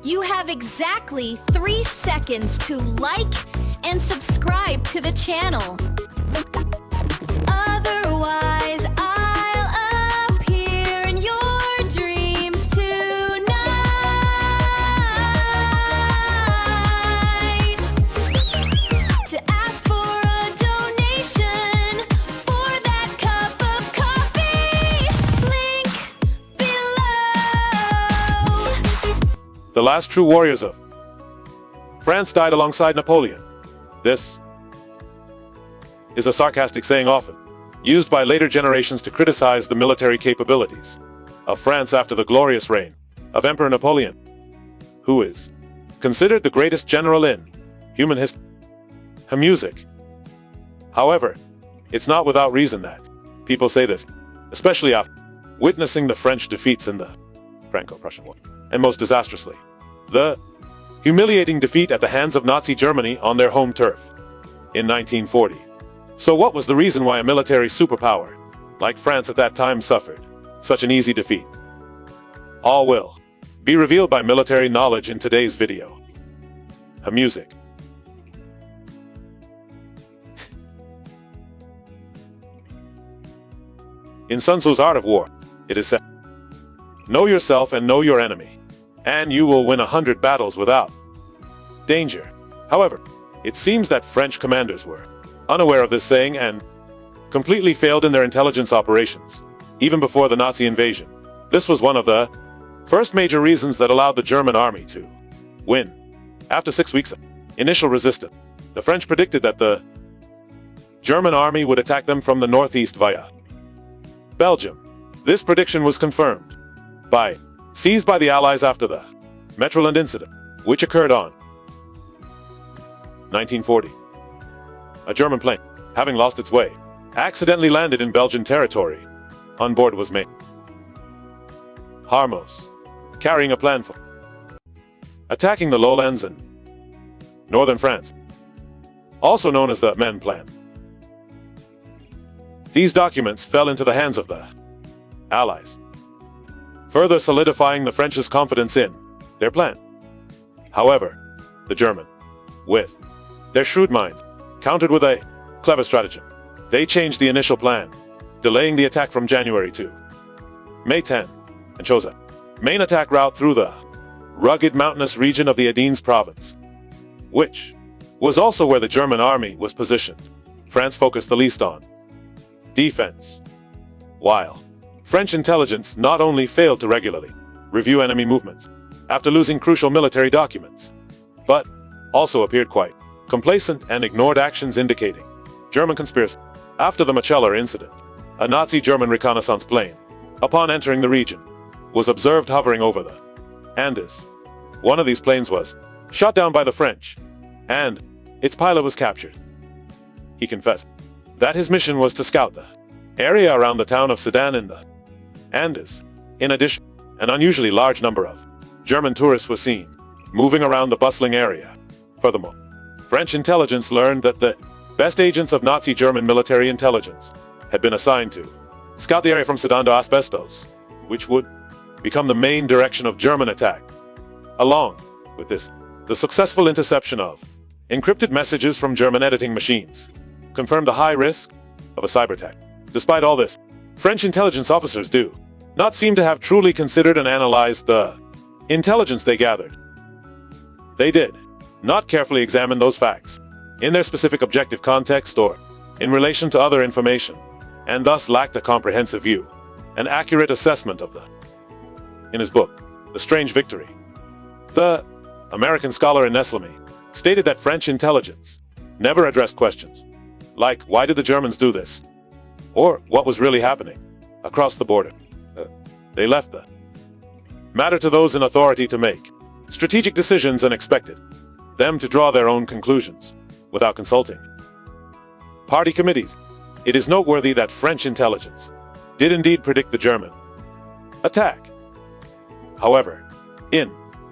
You have exactly 3 seconds to like and subscribe to the channel. Otherwise, I'll appear in your dreams tonight. To ask for a donation for that cup of coffee, link below. The last true warriors of France died alongside Napoleon. This is a sarcastic saying often used by later generations to criticize the military capabilities of France after the glorious reign of Emperor Napoleon, who is considered the greatest general in human history. Music. However, it's not without reason that people say this, especially after witnessing the French defeats in the Franco-Prussian War, and most disastrously, the humiliating defeat at the hands of Nazi Germany on their home turf in 1940. So what was the reason why a military superpower like France at that time suffered such an easy defeat? All will be revealed by military knowledge in today's video. Music. In Sun Tzu's Art of War, it is said, "Know yourself and know your enemy, and you will win 100 battles without danger." However, it seems that French commanders were unaware of this saying and completely failed in their intelligence operations, even before the Nazi invasion. This was one of the first major reasons that allowed the German army to win. After 6 weeks of initial resistance, the French predicted that the German army would attack them from the northeast via Belgium. This prediction was confirmed by seized by the Allies after the Metroland incident, which occurred on 1940. A German plane, having lost its way, accidentally landed in Belgian territory. On board was mate Harmos, carrying a plan for attacking the lowlands in northern France, also known as the Maine Plan. These documents fell into the hands of the Allies, further solidifying the French's confidence in their plan. However, the German, with their shrewd minds, countered with a clever stratagem. They changed the initial plan, delaying the attack from January to May 10, and chose a main attack route through the rugged mountainous region of the Ardennes province, which was also where the German army was positioned. France focused the least on defense, while French intelligence not only failed to regularly review enemy movements after losing crucial military documents, but also appeared quite complacent and ignored actions indicating German conspiracy. After the Maginot Line incident, a Nazi-German reconnaissance plane, upon entering the region, was observed hovering over the Andes. One of these planes was shot down by the French, and its pilot was captured. He confessed that his mission was to scout the area around the town of Sedan in the Andes. In addition, an unusually large number of German tourists were seen moving around the bustling area. Furthermore, French intelligence learned that the best agents of Nazi German military intelligence had been assigned to scout the area from Sedan to Asbestos, which would become the main direction of German attack. Along with this, the successful interception of encrypted messages from German editing machines confirmed the high risk of a cyber attack. Despite all this, French intelligence officers do not seem to have truly considered and analyzed the intelligence they gathered. They did not carefully examine those facts in their specific objective context or in relation to other information, and thus lacked a comprehensive view, an accurate assessment of the. In his book, The Strange Victory, the American scholar Ineslami stated that French intelligence never addressed questions like, why did the Germans do this? Or what was really happening across the border? They left the matter to those in authority to make strategic decisions and expected them to draw their own conclusions without consulting party committees. It is noteworthy that French intelligence did indeed predict the German attack. However, in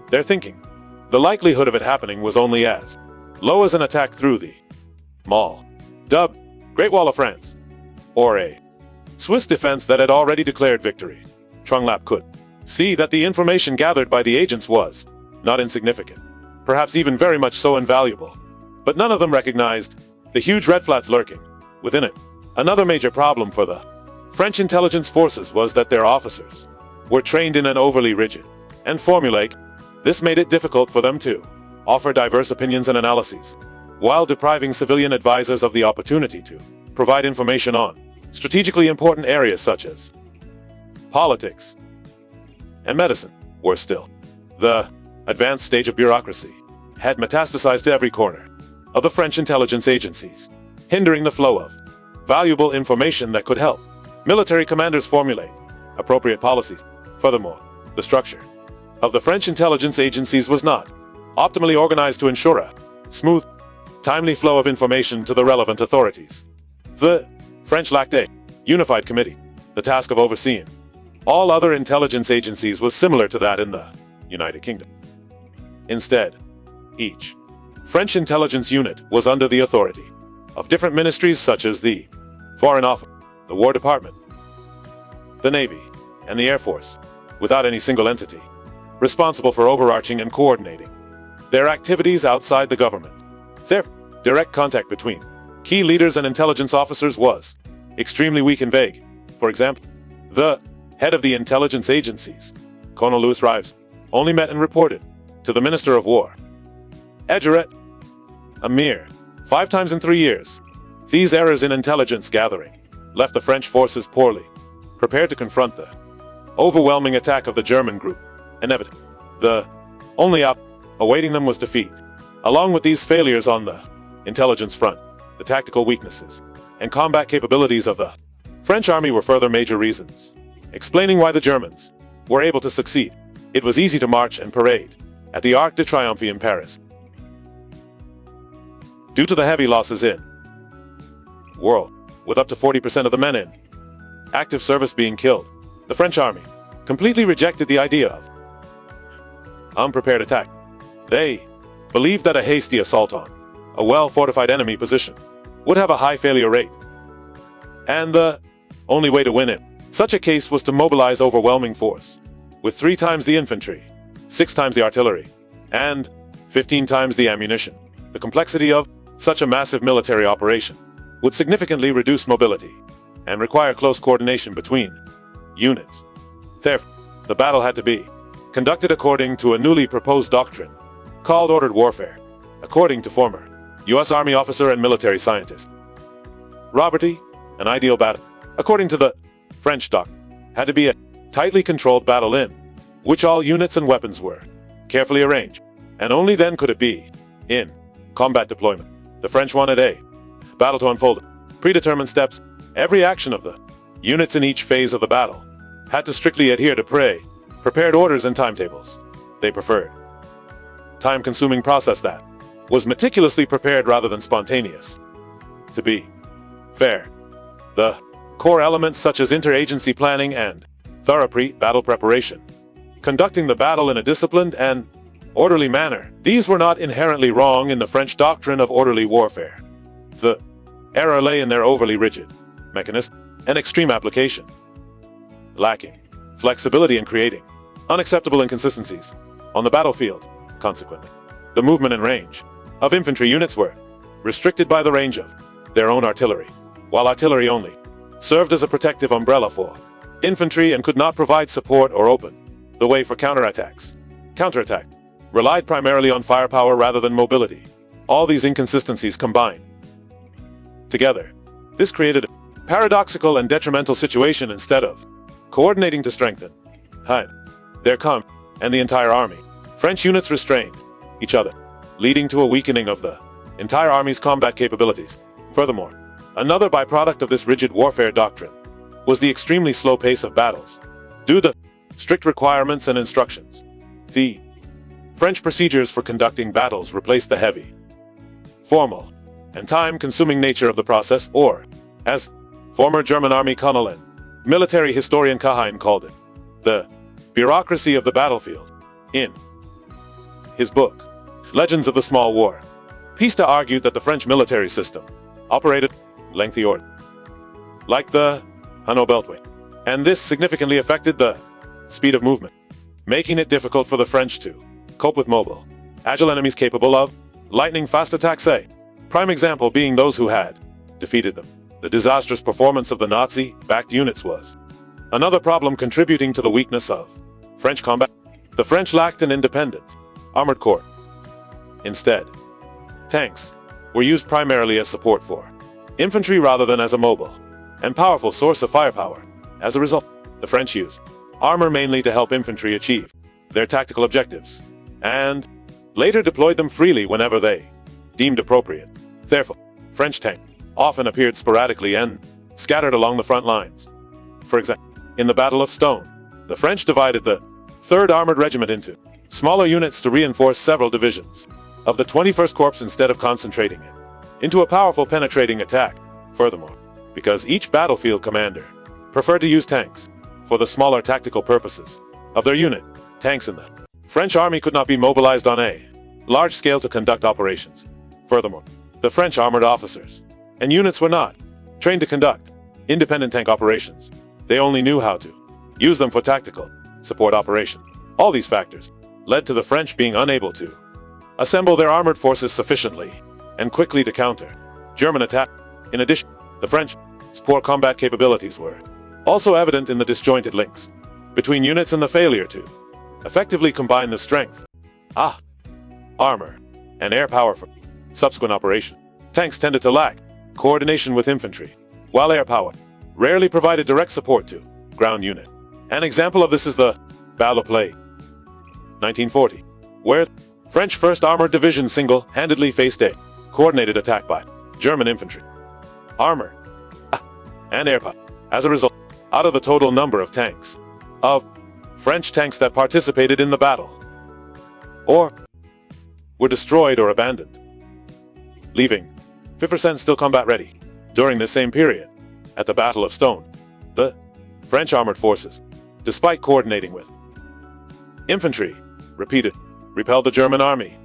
their thinking, the likelihood of it happening was only as low as an attack through the Mall, dubbed Great Wall of France, or a Swiss defense that had already declared victory. Trunglap could see that the information gathered by the agents was not insignificant, perhaps even very much so invaluable. But none of them recognized the huge red flags lurking within it. Another major problem for the French intelligence forces was that their officers were trained in an overly rigid and formulaic. This made it difficult for them to offer diverse opinions and analyses, while depriving civilian advisors of the opportunity to provide information on strategically important areas such as politics and medicine. Worse still, the advanced stage of bureaucracy had metastasized to every corner of the French intelligence agencies, hindering the flow of valuable information that could help military commanders formulate appropriate policies. Furthermore, the structure of the French intelligence agencies was not optimally organized to ensure a smooth, timely flow of information to the relevant authorities. The French lacked a unified committee. The task of overseeing all other intelligence agencies was similar to that in the United Kingdom. Instead, each French intelligence unit was under the authority of different ministries such as the Foreign Office, the War Department, the Navy, and the Air Force, without any single entity responsible for overarching and coordinating their activities outside the government. Therefore, direct contact between key leaders and intelligence officers was extremely weak and vague. For example, the head of the intelligence agencies, Colonel Louis Rives, only met and reported to the Minister of War, Edgeret, a mere 5 times in 3 years. These errors in intelligence gathering left the French forces poorly prepared to confront the overwhelming attack of the German group. Inevitably, the only awaiting them was defeat. Along with these failures on the intelligence front, the tactical weaknesses and combat capabilities of the French army were further major reasons explaining why the Germans were able to succeed. It was easy to march and parade at the Arc de Triomphe in Paris. Due to the heavy losses in war, with up to 40% of the men in active service being killed, the French army completely rejected the idea of unprepared attack. They believed that a hasty assault on a well-fortified enemy position would have a high failure rate, and the only way to win in such a case was to mobilize overwhelming force, with 3 times the infantry, 6 times the artillery, and 15 times the ammunition. The complexity of such a massive military operation would significantly reduce mobility and require close coordination between units. Therefore, the battle had to be conducted according to a newly proposed doctrine called ordered warfare, according to former U.S. Army officer and military scientist Robert E. An ideal battle, according to the French doctrine, had to be a tightly controlled battle in which all units and weapons were carefully arranged, and only then could it be in combat deployment. The French wanted a battle to unfold predetermined steps. Every action of the units in each phase of the battle had to strictly adhere to prepared orders and timetables. They preferred time-consuming process that was meticulously prepared rather than spontaneous. To be fair, the core elements such as interagency planning and thorough pre-battle preparation, conducting the battle in a disciplined and orderly manner, these were not inherently wrong in the French doctrine of orderly warfare. The error lay in their overly rigid mechanism and extreme application, lacking flexibility and creating unacceptable inconsistencies on the battlefield. Consequently, the movement and range of infantry units were restricted by the range of their own artillery, while artillery only served as a protective umbrella for infantry and could not provide support or open the way for counterattacks. Counterattack relied primarily on firepower rather than mobility. All these inconsistencies combined together, this created a paradoxical and detrimental situation. Instead of coordinating to strengthen their command and the entire army, French units restrained each other, leading to a weakening of the entire army's combat capabilities. Furthermore, another byproduct of this rigid warfare doctrine was the extremely slow pace of battles. Due to strict requirements and instructions, the French procedures for conducting battles replaced the heavy, formal, and time-consuming nature of the process, or, as former German Army colonel and military historian Kahin called it, the bureaucracy of the battlefield. In his book, Legends of the Small War, Pista argued that the French military system operated lengthy order, like the Hanau Beltway, and this significantly affected the speed of movement, making it difficult for the French to cope with mobile, agile enemies capable of lightning-fast attacks. A prime example being those who had defeated them. The disastrous performance of the Nazi-backed units was another problem contributing to the weakness of French combat. The French lacked an independent armored corps. Instead, tanks were used primarily as support for infantry rather than as a mobile and powerful source of firepower. As a result, the French used armor mainly to help infantry achieve their tactical objectives, and later deployed them freely whenever they deemed appropriate. Therefore, French tanks often appeared sporadically and scattered along the front lines. For example, in the Battle of Stone, the French divided the 3rd Armored Regiment into smaller units to reinforce several divisions of the 21st Corps instead of concentrating it into a powerful penetrating attack. Furthermore, because each battlefield commander preferred to use tanks for the smaller tactical purposes of their unit, tanks in the French army could not be mobilized on a large scale to conduct operations. Furthermore, the French armored officers and units were not trained to conduct independent tank operations. They only knew how to use them for tactical support operations. All these factors led to the French being unable to assemble their armored forces sufficiently and quickly to counter German attack. In addition, the French's poor combat capabilities were also evident in the disjointed links between units and the failure to effectively combine the strength, armor, and air power for subsequent operation. Tanks tended to lack coordination with infantry, while air power rarely provided direct support to ground unit. An example of this is the Battle of Play, 1940, where French 1st Armored Division single-handedly faced a coordinated attack by German infantry, armor, and air power. As a result, out of the total number of tanks, of French tanks that participated in the battle, or were destroyed or abandoned, leaving 5% still combat ready. During this same period, at the Battle of Stone, the French armored forces, despite coordinating with infantry, repelled the German army.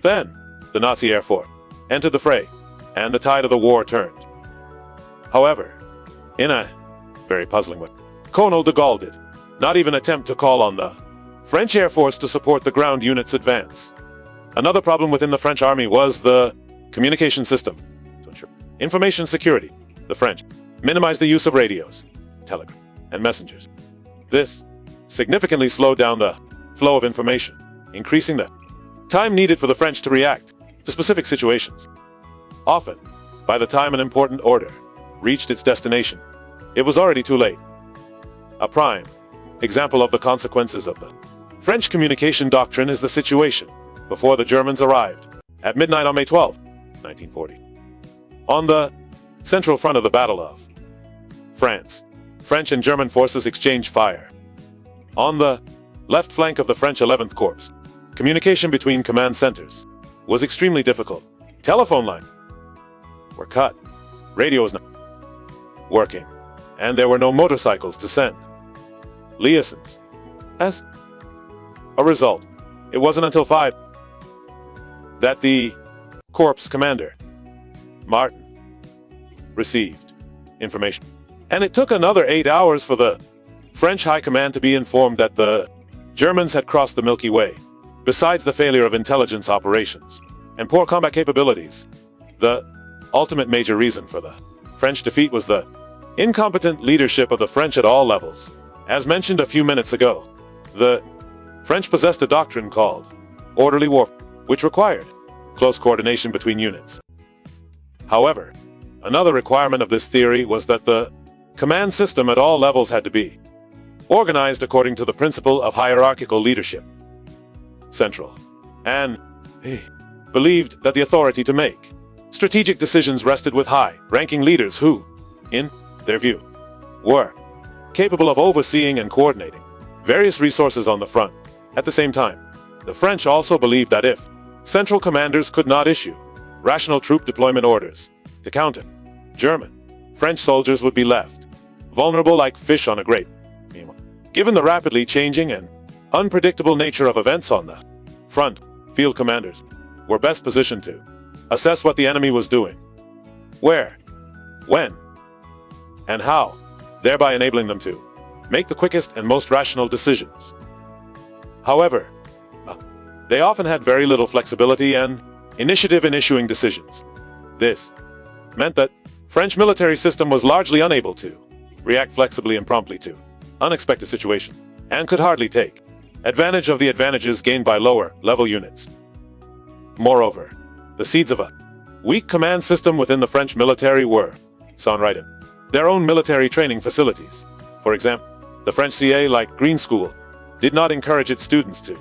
Then, the Nazi Air Force entered the fray, and the tide of the war turned. However, in a very puzzling way, Colonel de Gaulle did not even attempt to call on the French Air Force to support the ground unit's advance. Another problem within the French army was the communication system. To ensure information security, the French minimized the use of radios, telegraph, and messengers. This significantly slowed down the flow of information, increasing the time needed for the French to react to specific situations. Often, by the time an important order reached its destination, it was already too late. A prime example of the consequences of the French communication doctrine is the situation before the Germans arrived at midnight on May 12, 1940. On the central front of the Battle of France, French and German forces exchanged fire. On the left flank of the French 11th Corps, communication between command centers was extremely difficult. Telephone lines were cut, radio was not working, and there were no motorcycles to send liaisons. As a result, it wasn't until 5 that the Corps commander, Martin, received information. And it took another 8 hours for the French High Command to be informed that the Germans had crossed the Milky Way. Besides the failure of intelligence operations and poor combat capabilities, the ultimate major reason for the French defeat was the incompetent leadership of the French at all levels. As mentioned a few minutes ago, the French possessed a doctrine called orderly warfare, which required close coordination between units. However, another requirement of this theory was that the command system at all levels had to be organized according to the principle of hierarchical leadership. Central, and believed that the authority to make strategic decisions rested with high-ranking leaders who, in their view, were capable of overseeing and coordinating various resources on the front. At the same time, the French also believed that if central commanders could not issue rational troop deployment orders to counter German, French soldiers would be left vulnerable like fish on a grate. Given the rapidly changing and unpredictable nature of events on the front, field commanders were best positioned to assess what the enemy was doing, where, when, and how, thereby enabling them to make the quickest and most rational decisions. However, They often had very little flexibility and initiative in issuing decisions. This meant that French military system was largely unable to react flexibly and promptly to unexpected situations, and could hardly take advantage of the advantages gained by lower-level units. Moreover, the seeds of a weak command system within the French military were sown right in their own military training facilities. For example, the French CA, like Green School, did not encourage its students to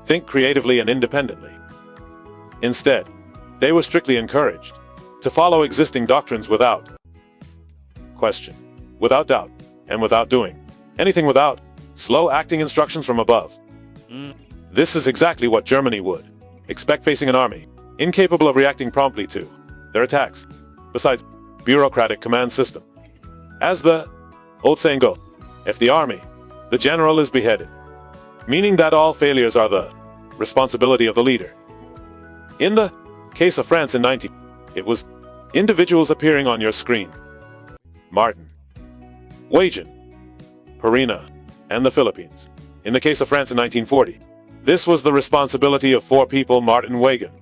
think creatively and independently. Instead, they were strictly encouraged to follow existing doctrines without question, without doubt, and without doing anything without slow-acting instructions from above. This is exactly what Germany would expect facing an army incapable of reacting promptly to their attacks, besides bureaucratic command system. As the old saying goes, if the army, the general is beheaded, meaning that all failures are the responsibility of the leader. In the case of France in 19, it was individuals appearing on your screen. Martin, Weygand, Perina, and the Philippines. In the case of France in 1940, this was the responsibility of four people: Martin Weygand,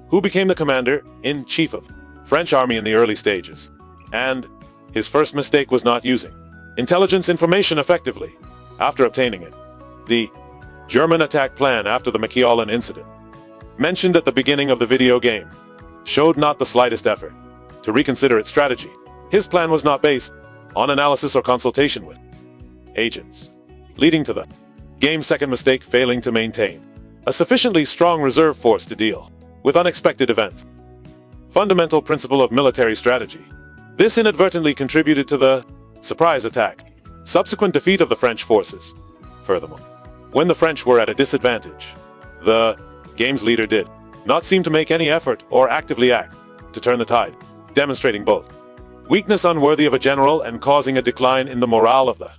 who became the commander-in-chief of French army in the early stages. And his first mistake was not using intelligence information effectively. After obtaining it, the German attack plan after the Maginot Line incident, mentioned at the beginning of the video game, showed not the slightest effort to reconsider its strategy. His plan was not based on analysis or consultation with agents, leading to the game's second mistake: failing to maintain a sufficiently strong reserve force to deal with unexpected events. Fundamental principle of military strategy. This inadvertently contributed to the surprise attack, subsequent defeat of the French forces. Furthermore, when the French were at a disadvantage, the game's leader did not seem to make any effort or actively act to turn the tide, demonstrating both weakness unworthy of a general and causing a decline in the morale of the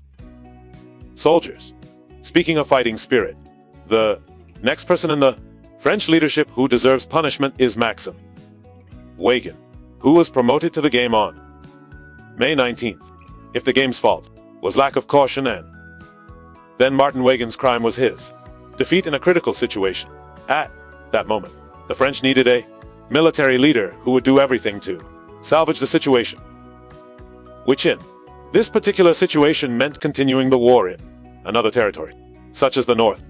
soldiers. Speaking of fighting spirit, the next person in the French leadership who deserves punishment is Maxim Weygand, who was promoted to the game on May 19th. If the game's fault was lack of caution, and then Martin Weygand's crime was his defeat in a critical situation. At that moment, the French needed a military leader who would do everything to salvage the situation, which in this particular situation meant continuing the war in another territory, such as the North.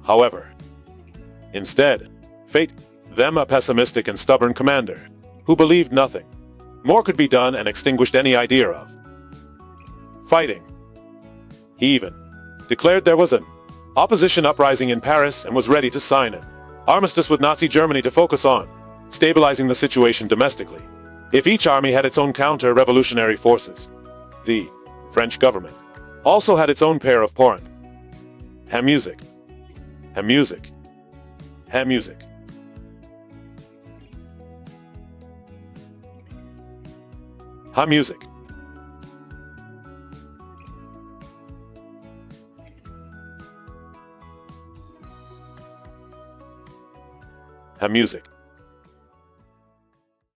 However, instead, fate gave them a pessimistic and stubborn commander who believed nothing more could be done and extinguished any idea of fighting. He even declared there was an opposition uprising in Paris and was ready to sign an armistice with Nazi Germany to focus on stabilizing the situation domestically. If each army had its own counter-revolutionary forces, the French government also had its own pair of parent. Music. Music. Music. Music. Music.